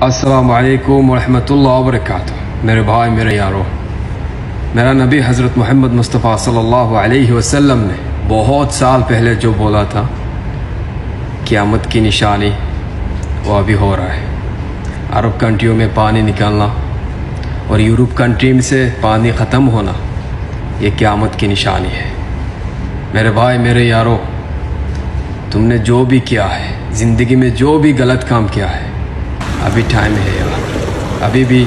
अस्सलामु अलैकुम वरहमतुल्लाहि वबरकातुहू। मेरे भाई मेरे यारों, मेरा नबी हज़रत मोहम्मद मुस्तफ़ा सल्लल्लाहु अलैहि वसल्लम ने बहुत साल पहले जो बोला था क़यामत की निशानी वो अभी हो रहा है। अरब कंट्रियों में पानी निकलना और यूरोप कंट्री में से पानी ख़त्म होना ये क़यामत की निशानी है। मेरे भाई मेरे यारों, तुमने जो भी किया है, ज़िंदगी में जो भी गलत काम किया है, अभी टाइम है यार, अभी भी